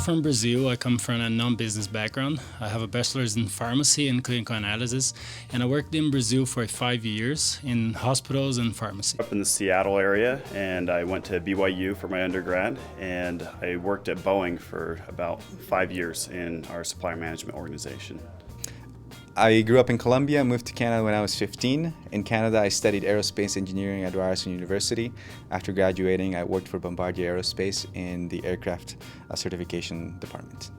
from Brazil. I come from a non-business background. I have a bachelor's in pharmacy and clinical analysis, and I worked in Brazil for 5 years in hospitals and pharmacy. Up in the Seattle area, and I went to BYU for my undergrad, and I worked at Boeing for about 5 years in our supply management organization. I grew up in Colombia, moved to Canada when I was 15. In Canada, I studied aerospace engineering at Brigham Young University. After graduating, I worked for Bombardier Aerospace in the aircraft certification department.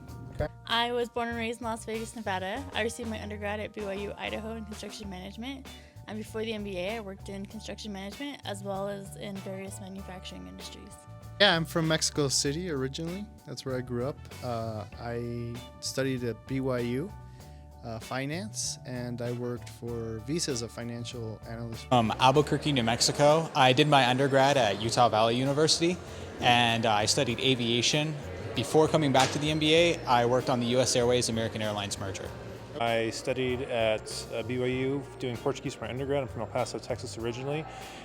I was born and raised in Las Vegas, Nevada. I received my undergrad at BYU, Idaho in construction management. And before the MBA, I worked in construction management as well as in various manufacturing industries. Yeah, I'm from Mexico City originally. That's where I grew up. I studied at BYU. Finance, and I worked for Visa as a financial analyst. From Albuquerque, New Mexico. I did my undergrad at Utah Valley University, and I studied aviation. Before coming back to the MBA, I worked on the US Airways American Airlines merger. I studied at BYU doing Portuguese for my undergrad. I'm from El Paso, Texas originally.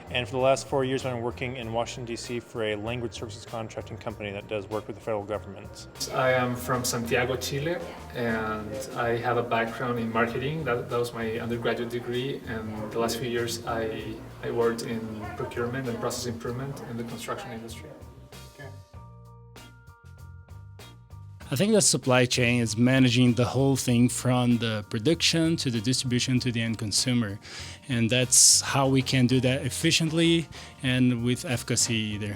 And for the last 4 years, I've been working in Washington, D.C. for a language services contracting company that does work with the federal government. I am from Santiago, Chile, and I have a background in marketing. That was my undergraduate degree. And the last few years, I worked in procurement and process improvement in the construction industry. I think the supply chain is managing the whole thing from the production to the distribution to the end consumer. And that's how we can do that efficiently and with efficacy either.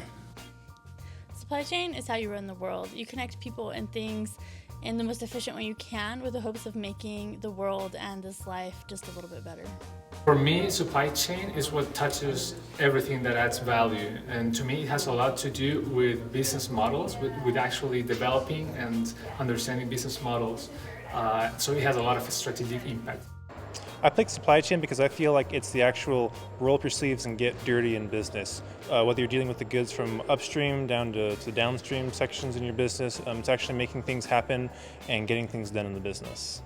Supply chain is how you run the world. You connect people and things in the most efficient way you can with the hopes of making the world and this life just a little bit better. For me, supply chain is what touches everything that adds value. And to me, it has a lot to do with business models, with actually developing and understanding business models. So it has a lot of strategic impact. I picked supply chain because I feel like it's the actual roll up your sleeves and get dirty in business. Whether you're dealing with the goods from upstream down to the downstream sections in your business, it's actually making things happen and getting things done in the business.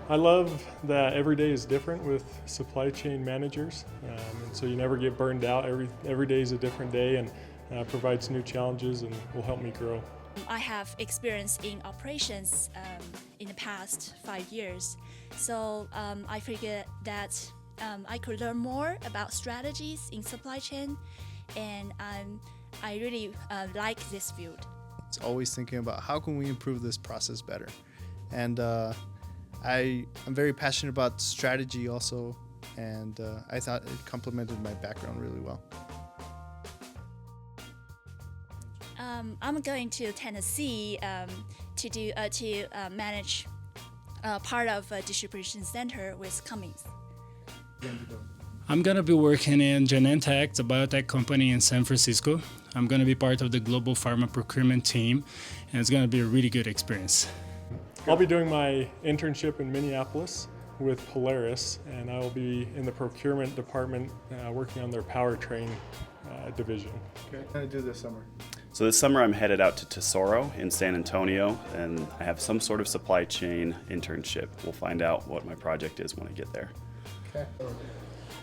I love that every day is different with supply chain managers, and so you never get burned out. Every day is a different day and provides new challenges and will help me grow. I have experience in operations in the past 5 years, so I figured that I could learn more about strategies in supply chain, and I really like this field. It's always thinking about how can we improve this process better, and I'm very passionate about strategy also, and I thought it complemented my background really well. I'm going to Tennessee to manage part of a distribution center with Cummins. I'm going to be working in Genentech, the biotech company in San Francisco. I'm going to be part of the global pharma procurement team, and it's going to be a really good experience. I'll be doing my internship in Minneapolis with Polaris, and I will be in the procurement department working on their powertrain division. Okay, what are you going to do this summer? So this summer I'm headed out to Tesoro in San Antonio, and I have some sort of supply chain internship. We'll find out what my project is when I get there. Okay.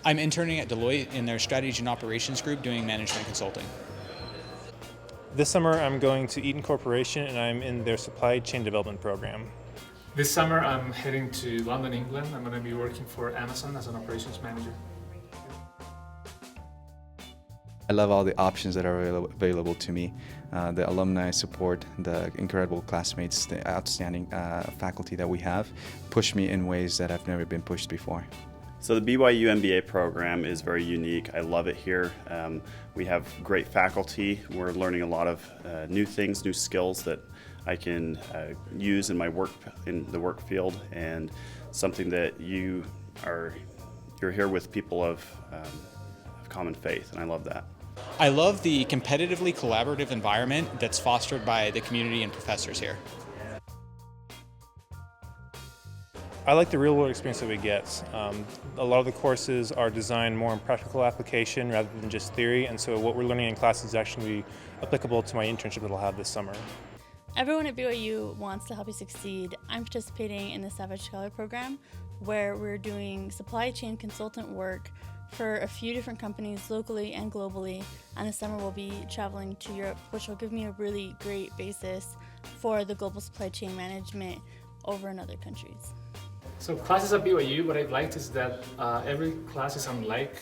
I'm interning at Deloitte in their strategy and operations group doing management consulting. This summer, I'm going to Eaton Corporation, and I'm in their supply chain development program. This summer, I'm heading to London, England. I'm going to be working for Amazon as an operations manager. I love all the options that are available to me. The alumni support, the incredible classmates, the outstanding faculty that we have push me in ways that I've never been pushed before. So the BYU MBA program is very unique. I love it here. We have great faculty. We're learning a lot of new things, new skills that I can use in my work, in the work field, and something that you're here with people of common faith, and I love that. I love the competitively collaborative environment that's fostered by the community and professors here. I like the real-world experience that we get. A lot of the courses are designed more in practical application rather than just theory, and so what we're learning in class is actually applicable to my internship that I'll have this summer. Everyone at BYU wants to help you succeed. I'm participating in the Savage Scholar program, where we're doing supply chain consultant work for a few different companies locally and globally, and this summer we'll be traveling to Europe, which will give me a really great basis for the global supply chain management over in other countries. So classes at BYU, what I've liked is that every class is unlike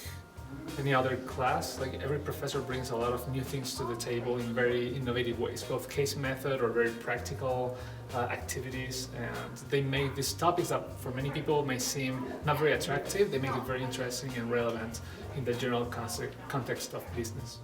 any other class. Like every professor brings a lot of new things to the table in very innovative ways, both case method or very practical activities, and they make these topics that for many people may seem not very attractive, they make it very interesting and relevant in the general context of business.